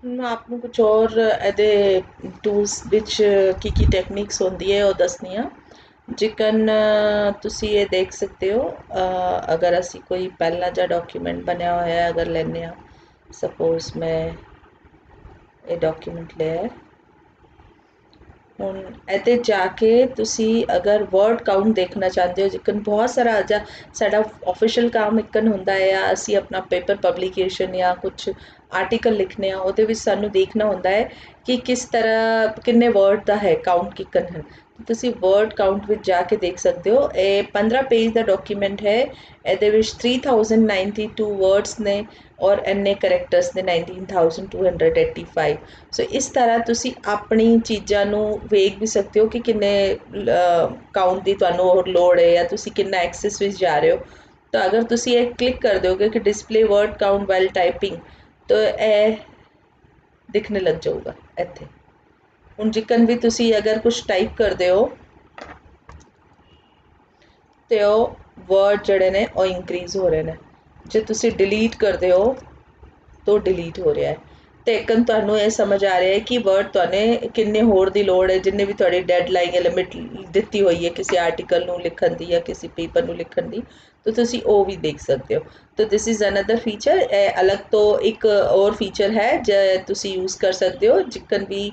मैं आपको कुछ और ਇਹਦੇ ਟੂਲਸ ਵਿੱਚ ਕੀ ਟੈਕਨੀਕਸ ਹੁੰਦੀ ਹੈ ਉਹ ਦੱਸਣੀ ਆ। ਜਿਕਨ ਤੁਸੀਂ ਇਹ ਦੇਖ ਸਕਦੇ ਹੋ, ਅਗਰ ਅਸੀਂ ਕੋਈ ਪਹਿਲਾ ਜਿਹਾ ਡਾਕੂਮੈਂਟ ਬਣਿਆ ਹੋਇਆ ਹੈ ਅਗਰ ਲੈਂਦੇ ਆ, ਸਪੋਜ਼ ਮੈਂ ਇਹ ਡਾਕੂਮੈਂਟ ਲਿਆ, ਹੁਣ ਇਹਦੇ ਜਾ ਕੇ ਤੁਸੀਂ ਅਗਰ ਵਰਡ ਕਾਊਂਟ ਦੇਖਣਾ ਚਾਹੁੰਦੇ ਹੋ, ਜਿਕਨ ਬਹੁਤ ਸਾਰਾ ਅਜਾ ਸਾਡਾ ਆਫੀਸ਼ੀਅਲ ਕੰਮ ਇੱਕਨ ਹੁੰਦਾ ਹੈ ਜਾਂ ਅਸੀਂ ਆਪਣਾ ਪੇਪਰ ਪਬਲੀਕੇਸ਼ਨ ਜਾਂ ਕੁਛ ਆਰਟੀਕਲ ਲਿਖਣੇ ਆ, ਉਹਦੇ ਵਿੱਚ ਸਾਨੂੰ ਦੇਖਣਾ ਹੁੰਦਾ ਹੈ ਕਿ ਕਿਸ ਤਰ੍ਹਾਂ ਕਿੰਨੇ ਵਰਡ ਦਾ ਹੈ ਕਾਊਂਟ ਕਿਕਨ ਹਨ। ਤੁਸੀਂ ਵਰਡ ਕਾਊਂਟ ਵਿੱਚ ਜਾ ਕੇ ਦੇਖ ਸਕਦੇ ਹੋ। ਇਹ 15 ਪੇਜ ਦਾ ਡਾਕੂਮੈਂਟ ਹੈ। ਇਹਦੇ ਵਿੱਚ 3092 ਵਰਡਸ ਨੇ ਔਰ ਇੰਨੇ ਕਰੈਕਟਰਸ ਨੇ 19285। ਸੋ ਇਸ ਤਰ੍ਹਾਂ ਤੁਸੀਂ ਆਪਣੀ ਚੀਜ਼ਾਂ ਨੂੰ ਵੇਖ ਵੀ ਸਕਦੇ ਹੋ ਕਿ ਕਿੰਨੇ ਕਾਊਂਟ ਦੀ ਤੁਹਾਨੂੰ ਹੋਰ ਲੋੜ ਹੈ ਜਾਂ ਤੁਸੀਂ ਕਿੰਨਾ ਐਕਸੈਸ ਵਿੱਚ ਜਾ ਰਹੇ ਹੋ। ਤਾਂ ਅਗਰ ਤੁਸੀਂ ਇਹ ਕਲਿੱਕ ਕਰ ਦਿਓਗੇ ਕਿ display word count while typing, ਤਾਂ ਇਹ ਦਿਖਣੇ ਲੱਗ ਜਾਊਗਾ ਇੱਥੇ। ਹੁਣ ਜਿਕਨ ਵੀ ਤੁਸੀਂ ਅਗਰ ਕੁਛ ਟਾਈਪ ਕਰਦੇ ਹੋ ਤੇ ਉਹ ਵਰਡ ਜਿਹੜੇ ਨੇ ਉਹ ਇਨਕਰੀਜ਼ ਹੋ ਰਹੇ ਨੇ। ਜੇ ਤੁਸੀਂ ਡਿਲੀਟ ਕਰਦੇ ਹੋ ਤਾਂ ਡਿਲੀਟ ਹੋ ਰਿਹਾ ਹੈ। ਤੇ ਇੱਕਨ ਤੁਹਾਨੂੰ ਇਹ ਸਮਝ ਆ ਰਿਹਾ ਹੈ ਕਿ ਵਰਡ ਤੁਹਾਨੂੰ ਕਿੰਨੇ ਹੋਰ ਦੀ ਲੋੜ ਹੈ, ਜਿੰਨੇ ਵੀ ਤੁਹਾਡੀ ਡੈਡਲਾਈਨ ਜਾਂ ਲਿਮਿਟ ਦਿੱਤੀ ਹੋਈ ਹੈ ਕਿਸੇ ਆਰਟੀਕਲ ਨੂੰ ਲਿਖਣ ਦੀ ਜਾਂ ਕਿਸੇ ਪੇਪਰ ਨੂੰ ਲਿਖਣ ਦੀ, ਤਾਂ ਤੁਸੀਂ ਉਹ ਵੀ ਦੇਖ ਸਕਦੇ ਹੋ। ਤਾਂ ਦਿਸ ਇਜ਼ ਅਨਦਰ ਫੀਚਰ। ਇਹ ਅਲੱਗ ਤੋਂ ਇੱਕ ਹੋਰ ਫੀਚਰ ਹੈ ਜੋ ਤੁਸੀਂ ਯੂਜ਼ ਕਰ ਸਕਦੇ ਹੋ ਜਿਕਨ ਵੀ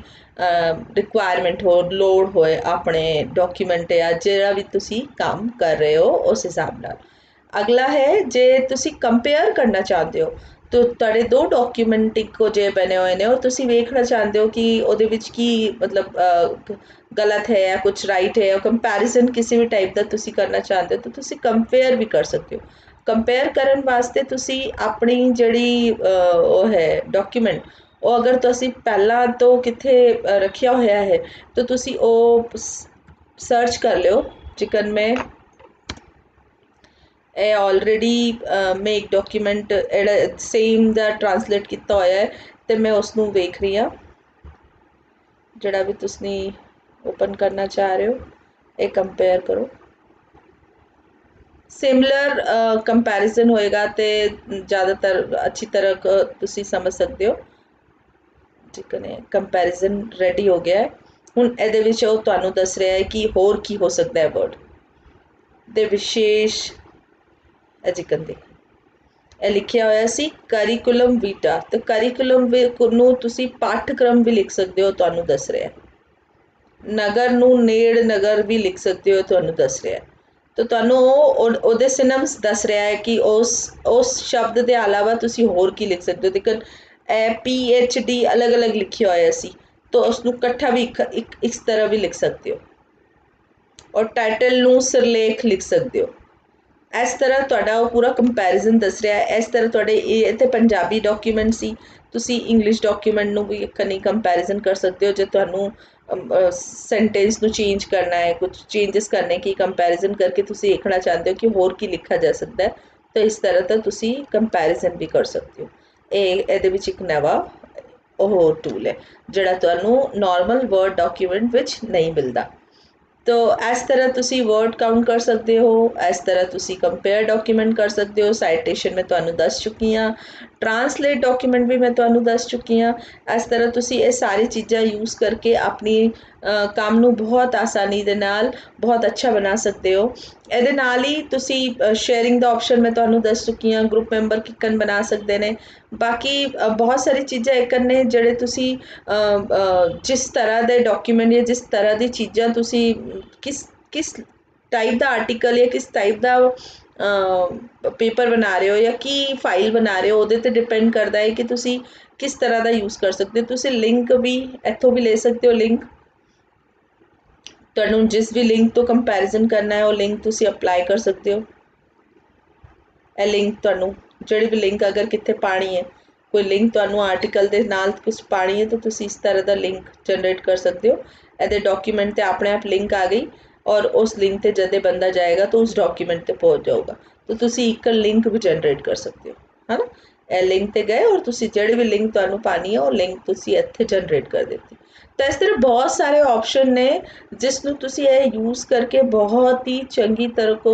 ਰਿਕੁਆਇਰਮੈਂਟ ਹੋ, ਲੋੜ ਹੋਏ ਆਪਣੇ ਡਾਕੂਮੈਂਟ ਜਾਂ ਜਿਹੜਾ ਵੀ ਤੁਸੀਂ ਕੰਮ ਕਰ ਰਹੇ ਹੋ ਉਸ ਹਿਸਾਬ ਨਾਲ। ਅਗਲਾ ਹੈ ਜੇ ਤੁਸੀਂ ਕੰਪੇਅਰ ਕਰਨਾ ਚਾਹੁੰਦੇ ਹੋ, ਤਾਂ ਤੁਹਾਡੇ ਦੋ ਡਾਕੂਮੈਂਟ ਇੱਕੋ ਜਿਹੇ ਬਣੇ ਹੋਏ ਨੇ ਔਰ ਤੁਸੀਂ ਵੇਖਣਾ ਚਾਹੁੰਦੇ ਹੋ ਕਿ ਉਹਦੇ ਵਿੱਚ ਕੀ ਮਤਲਬ ਗਲਤ ਹੈ ਜਾਂ ਕੁਛ ਰਾਈਟ ਹੈ, ਔਰ ਕੰਪੈਰੀਜ਼ਨ ਕਿਸੇ ਵੀ ਟਾਈਪ ਦਾ ਤੁਸੀਂ ਕਰਨਾ ਚਾਹੁੰਦੇ ਹੋ ਤਾਂ ਤੁਸੀਂ ਕੰਪੇਅਰ ਵੀ ਕਰ ਸਕਦੇ ਹੋ। ਕੰਪੇਅਰ ਕਰਨ ਵਾਸਤੇ ਤੁਸੀਂ ਆਪਣੀ ਜਿਹੜੀ ਉਹ ਹੈ ਡਾਕੂਮੈਂਟ, ਉਹ ਅਗਰ ਤੁਸੀਂ ਪਹਿਲਾਂ ਤੋਂ ਕਿੱਥੇ ਰੱਖਿਆ ਹੋਇਆ ਹੈ ਤਾਂ ਤੁਸੀਂ ਉਹ ਸਰਚ ਕਰ ਲਿਓ। ਜਿਕਨ ਮੈਂ ਇਹ ਆਲਰੇਡੀ ਮੈਂ ਇੱਕ ਡਾਕੂਮੈਂਟ ਜਿਹੜਾ ਸੇਮ ਦਾ ਟਰਾਂਸਲੇਟ ਕੀਤਾ ਹੋਇਆ ਹੈ ਤੇ ਮੈਂ ਉਸ ਨੂੰ ਵੇਖ ਰਹੀ ਹਾਂ। ਜਿਹੜਾ ਵੀ ਤੁਸੀਂ ਓਪਨ ਕਰਨਾ ਚਾਹ ਰਹੇ ਹੋ, ਇਹ ਕੰਪੇਅਰ ਕਰੋ। ਸਿਮਿਲਰ ਕੰਪੈਰੀਜ਼ਨ ਹੋਏਗਾ ਤੇ ਜ਼ਿਆਦਾਤਰ ਅੱਛੀ ਤਰ੍ਹਾਂ ਤੁਸੀਂ ਸਮਝ ਸਕਦੇ ਹੋ। ਜਿਕਨ ਕੰਪੈਰੀਜ਼ਨ ਰੈਡੀ ਹੋ ਗਿਆ ਹੈ, ਹੁਣ ਇਹਦੇ ਵਿੱਚ ਉਹ ਤੁਹਾਨੂੰ ਦੱਸ ਰਿਹਾ ਹੈ ਕਿ ਹੋਰ ਕੀ ਹੋ ਸਕਦਾ ਹੈ ਵਰਡ ਦੇ ਵਿਸ਼ੇਸ਼। ਜਿਕਨ ਦੇ ਇਹ ਲਿਖਿਆ ਹੋਇਆ ਸੀ ਕਰਿਕੂਲਮ ਵੀਟਾ, ਤੇ ਕਰਿਕੂਲਮ ਨੂੰ ਤੁਸੀਂ ਪਾਠਕ੍ਰਮ ਵੀ ਲਿਖ ਸਕਦੇ ਹੋ, ਤੁਹਾਨੂੰ ਦੱਸ ਰਿਹਾ। ਨਗਰ ਨੂੰ ਨੇੜ ਨਗਰ ਵੀ ਲਿਖ ਸਕਦੇ ਹੋ, ਤੁਹਾਨੂੰ ਦੱਸ ਰਿਹਾ। ਤਾਂ ਤੁਹਾਨੂੰ ਉਹਦੇ ਸਿਨਮਸ ਦੱਸ ਰਿਹਾ ਹੈ ਕਿ ਉਸ ਸ਼ਬਦ ਦੇ ਇਲਾਵਾ ਤੁਸੀਂ ਹੋਰ ਕੀ ਲਿਖ ਸਕਦੇ ਹੋ। ਲੇਕਿਨ PhD ਅਲੱਗ ਅਲੱਗ ਲਿਖਿਆ ਹੋਇਆ ਸੀ, ਤਾਂ ਉਸਨੂੰ ਇਕੱਠਾ ਵੀ ਇਸ ਤਰ੍ਹਾਂ ਵੀ ਲਿਖ ਸਕਦੇ ਹੋ। ਔਰ ਟਾਈਟਲ ਨੂੰ ਸਿਰਲੇਖ ਲਿਖ ਸਕਦੇ ਹੋ। ਇਸ ਤਰ੍ਹਾਂ ਤੁਹਾਡਾ ਉਹ ਪੂਰਾ ਕੰਪੈਰੀਜ਼ਨ ਦੱਸ ਰਿਹਾ ਹੈ। ਇਸ ਤਰ੍ਹਾਂ ਤੁਹਾਡੇ ਇੱਥੇ ਪੰਜਾਬੀ ਡਾਕੂਮੈਂਟ ਸੀ, ਤੁਸੀਂ ਇੰਗਲਿਸ਼ ਡਾਕੂਮੈਂਟ ਨੂੰ ਵੀ ਕਨੀ ਕੰਪੈਰੀਜ਼ਨ ਕਰ ਸਕਦੇ ਹੋ। ਜੇ ਤੁਹਾਨੂੰ ਸੈਂਟੈਂਸ ਨੂੰ ਚੇਂਜ ਕਰਨਾ ਹੈ, ਕੁਝ ਚੇਂਜਸ ਕਰਨੇ ਕਿ ਕੰਪੈਰੀਜ਼ਨ ਕਰਕੇ ਤੁਸੀਂ ਦੇਖਣਾ ਚਾਹੁੰਦੇ ਹੋ ਕਿ ਹੋਰ ਕੀ ਲਿਖਿਆ ਜਾ ਸਕਦਾ ਹੈ, ਤਾਂ ਇਸ ਤਰ੍ਹਾਂ ਤਾਂ ਤੁਸੀਂ ਕੰਪੈਰੀਜ਼ਨ ਵੀ ਕਰ ਸਕਦੇ ਹੋ। ਇਹਦੇ ਵਿੱਚ ਇੱਕ ਨਵਾਂ ਉਹ ਟੂਲ ਹੈ ਜਿਹੜਾ ਤੁਹਾਨੂੰ ਨਾਰਮਲ ਵਰਡ ਡਾਕੂਮੈਂਟ ਵਿੱਚ ਨਹੀਂ ਮਿਲਦਾ। तो इस तरह तुसी वर्ड काउंट कर सकते हो, इस तरह तुसी कंपेयर डॉक्यूमेंट कर सकते हो। साइटेशन मैं तुहानू दस चुकी हाँ, ट्रांसलेट डॉक्यूमेंट भी मैं तुहानू दस चुकी हाँ। इस तरह तुसी ये सारी चीज़ां यूज़ करके अपनी काम नू बहुत आसानी दे नाल बहुत अच्छा बना सकते हो। ਇਹਦੇ ਨਾਲ ਹੀ ਤੁਸੀਂ ਸ਼ੇਅਰਿੰਗ ਦਾ ਆਪਸ਼ਨ ਮੈਂ ਤੁਹਾਨੂੰ ਦੱਸ ਚੁੱਕੀ ਹਾਂ, ਗਰੁੱਪ ਮੈਂਬਰ ਕਿੱਕਨ ਬਣਾ ਸਕਦੇ ਨੇ। ਬਾਕੀ ਬਹੁਤ ਸਾਰੀ ਚੀਜ਼ਾਂ ਇੱਕਨ ਨੇ ਜਿਹੜੇ ਤੁਸੀਂ ਜਿਸ ਤਰ੍ਹਾਂ ਦੇ ਡਾਕੂਮੈਂਟ ਜਾਂ ਜਿਸ ਤਰ੍ਹਾਂ ਦੀ ਚੀਜ਼ਾਂ ਤੁਸੀਂ ਕਿਸ ਟਾਈਪ ਦਾ ਆਰਟੀਕਲ ਜਾਂ ਕਿਸ ਟਾਈਪ ਦਾ ਪੇਪਰ ਬਣਾ ਰਹੇ ਹੋ ਜਾਂ ਕੀ ਫਾਈਲ ਬਣਾ ਰਹੇ ਹੋ, ਉਹਦੇ 'ਤੇ ਡਿਪੈਂਡ ਕਰਦਾ ਹੈ ਕਿ ਤੁਸੀਂ ਕਿਸ ਤਰ੍ਹਾਂ ਦਾ ਯੂਜ਼ ਕਰ ਸਕਦੇ ਹੋ। ਤੁਸੀਂ ਲਿੰਕ ਵੀ ਇੱਥੋਂ ਵੀ ਲੈ ਸਕਦੇ ਹੋ। ਲਿੰਕ ਤੁਹਾਨੂੰ ਜਿਸ ਵੀ ਲਿੰਕ ਤੋਂ ਕੰਪੈਰੀਜ਼ਨ ਕਰਨਾ ਹੈ ਉਹ ਲਿੰਕ ਤੁਸੀਂ ਅਪਲਾਈ ਕਰ ਸਕਦੇ ਹੋ। ਇਹ ਲਿੰਕ ਤੁਹਾਨੂੰ ਜਿਹੜੀ ਵੀ ਲਿੰਕ ਅਗਰ ਕਿੱਥੇ ਪਾਣੀ ਹੈ, ਕੋਈ ਲਿੰਕ ਤੁਹਾਨੂੰ ਆਰਟੀਕਲ ਦੇ ਨਾਲ ਕੁਛ ਪਾਣੀ ਹੈ ਤਾਂ ਤੁਸੀਂ ਇਸ ਤਰ੍ਹਾਂ ਦਾ ਲਿੰਕ ਜਨਰੇਟ ਕਰ ਸਕਦੇ ਹੋ। ਇਹਦੇ ਡਾਕੂਮੈਂਟ 'ਤੇ ਆਪਣੇ ਆਪ ਲਿੰਕ ਆ ਗਈ ਔਰ ਉਸ ਲਿੰਕ 'ਤੇ ਜਦੇ ਬੰਦਾ ਜਾਏਗਾ ਤਾਂ ਉਸ ਡਾਕੂਮੈਂਟ 'ਤੇ ਪਹੁੰਚ ਜਾਊਗਾ। ਤਾਂ ਤੁਸੀਂ ਇੱਕ ਲਿੰਕ ਵੀ ਜਨਰੇਟ ਕਰ ਸਕਦੇ ਹੋ, ਹੈ ਨਾ। ਇਹ ਲਿੰਕ 'ਤੇ ਗਏ ਔਰ ਤੁਸੀਂ ਜਿਹੜੀ ਵੀ ਲਿੰਕ ਤੁਹਾਨੂੰ ਪਾਣੀ ਹੈ ਉਹ ਲਿੰਕ ਤੁਸੀਂ ਇੱਥੇ ਜਨਰੇਟ ਕਰ ਦਿੱਤੀ। ਤਾਂ ਇਸ ਤਰ੍ਹਾਂ ਬਹੁਤ ਸਾਰੇ ਆਪਸ਼ਨ ਨੇ ਜਿਸ ਨੂੰ ਤੁਸੀਂ ਇਹ ਯੂਜ਼ ਕਰਕੇ ਬਹੁਤ ਹੀ ਚੰਗੀ ਤਰ੍ਹਾਂ ਕੋ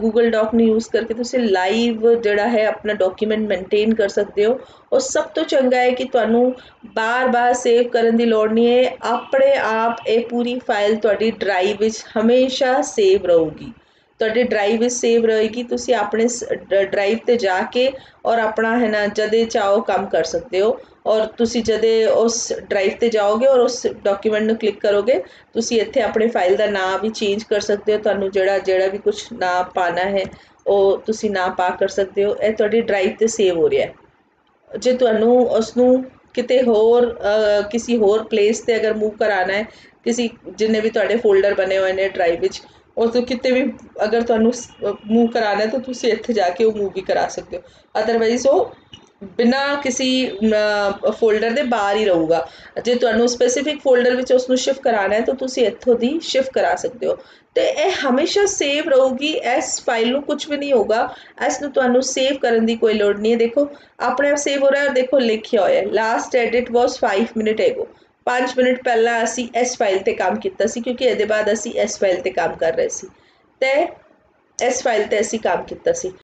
ਗੂਗਲ ਡਾਕ ਨੂੰ ਯੂਜ਼ ਕਰਕੇ ਤੁਸੀਂ ਲਾਈਵ ਜਿਹੜਾ ਹੈ ਆਪਣਾ ਡਾਕੂਮੈਂਟ ਮੇਨਟੇਨ ਕਰ ਸਕਦੇ ਹੋ। ਔਰ ਸਭ ਤੋਂ ਚੰਗਾ ਹੈ ਕਿ ਤੁਹਾਨੂੰ ਬਾਰ-ਬਾਰ ਸੇਵ ਕਰਨ ਦੀ ਲੋੜ ਨਹੀਂ ਹੈ, ਆਪਣੇ ਆਪ ਇਹ ਪੂਰੀ ਫਾਈਲ ਤੁਹਾਡੀ ਡਰਾਈਵ ਵਿੱਚ ਹਮੇਸ਼ਾ ਸੇਵ ਰਹੂਗੀ। ਤੁਹਾਡੀ ਡਰਾਈਵ ਵਿੱਚ ਸੇਵ ਰਹੇਗੀ, ਤੁਸੀਂ ਆਪਣੇ ਡਰਾਈਵ ਤੇ ਜਾ ਕੇ ਔਰ ਆਪਣਾ ਹੈ ਨਾ ਜਦੇ ਚਾਹੋ ਕੰਮ ਕਰ ਸਕਦੇ ਹੋ। ਔਰ ਤੁਸੀਂ ਜਦੇ ਉਸ ਡਰਾਈਵ ਤੇ ਜਾਓਗੇ ਔਰ ਉਸ ਡਾਕੂਮੈਂਟ ਨੂੰ ਕਲਿੱਕ ਕਰੋਗੇ, ਤੁਸੀਂ ਇੱਥੇ ਆਪਣੇ ਫਾਈਲ ਦਾ ਨਾਮ ਵੀ ਚੇਂਜ ਕਰ ਸਕਦੇ ਹੋ। ਤੁਹਾਨੂੰ ਜਿਹੜਾ ਵੀ ਕੁਛ ਨਾਂ ਪਾਣਾ ਹੈ ਉਹ ਤੁਸੀਂ ਨਾਂ ਪਾ ਕਰ ਸਕਦੇ ਹੋ। ਇਹ ਤੁਹਾਡੀ ਡਰਾਈਵ ਤੇ ਸੇਵ ਹੋ ਰਿਹਾ ਹੈ। ਜੇ ਤੁਹਾਨੂੰ ਉਸਨੂੰ ਕਿਤੇ ਹੋਰ ਕਿਸੇ ਹੋਰ ਪਲੇਸ ਤੇ ਅਗਰ ਮੂਵ ਕਰਾਉਣਾ ਹੈ, ਕਿਸੇ ਜਿੰਨੇ ਵੀ ਤੁਹਾਡੇ ਫੋਲਡਰ ਬਣੇ ਹੋਏ ਨੇ ਡਰਾਈਵ ਵਿੱਚ, ਉਹ ਤੋਂ ਕਿਤੇ ਵੀ ਅਗਰ ਤੁਹਾਨੂੰ ਮੂਵ ਕਰਾਉਣਾ ਹੈ ਤਾਂ ਤੁਸੀਂ ਇੱਥੇ ਜਾ ਕੇ ਉਹ ਮੂਵ ਵੀ ਕਰਾ ਸਕਦੇ ਹੋ। ਅਦਰਵਾਈਜ਼ ਉਹ ਬਿਨਾਂ ਕਿਸੇ ਫੋਲਡਰ ਦੇ ਬਾਹਰ ਹੀ ਰਹੂਗਾ। ਜੇ ਤੁਹਾਨੂੰ ਸਪੈਸੀਫਿਕ ਫੋਲਡਰ ਵਿੱਚ ਉਸਨੂੰ ਸ਼ਿਫਟ ਕਰਾਉਣਾ ਹੈ ਤਾਂ ਤੁਸੀਂ ਇੱਥੋਂ ਦੀ ਸ਼ਿਫਟ ਕਰਾ ਸਕਦੇ ਹੋ। ਤੇ ਇਹ ਹਮੇਸ਼ਾ ਸੇਵ ਰਹੂਗੀ, ਇਸ ਫਾਈਲ ਨੂੰ ਕੁਝ ਵੀ ਨਹੀਂ ਹੋਗਾ। ਇਸ ਨੂੰ ਤੁਹਾਨੂੰ ਸੇਵ ਕਰਨ ਦੀ ਕੋਈ ਲੋੜ ਨਹੀਂ ਹੈ। ਦੇਖੋ ਆਪਣੇ ਆਪ ਸੇਵ ਹੋ ਰਿਹਾ। ਦੇਖੋ ਲਿਖਿਆ ਹੋਇਆ ਲਾਸਟ ਐਡਿਟ ਵਾਸ 5 ਮਿੰਟ ਐਗੋ। 5 ਮਿੰਟ ਪਹਿਲਾਂ ਅਸੀਂ ਇਸ ਫਾਈਲ ਤੇ ਕੰਮ ਕੀਤਾ ਸੀ, ਕਿਉਂਕਿ ਇਹਦੇ ਬਾਅਦ ਅਸੀਂ ਇਸ ਫਾਈਲ ਤੇ ਕੰਮ ਕਰ ਰਹੇ ਸੀ ਤੇ ਇਸ ਫਾਈਲ ਤੇ ਅਸੀਂ ਕੰਮ ਕੀਤਾ ਸੀ।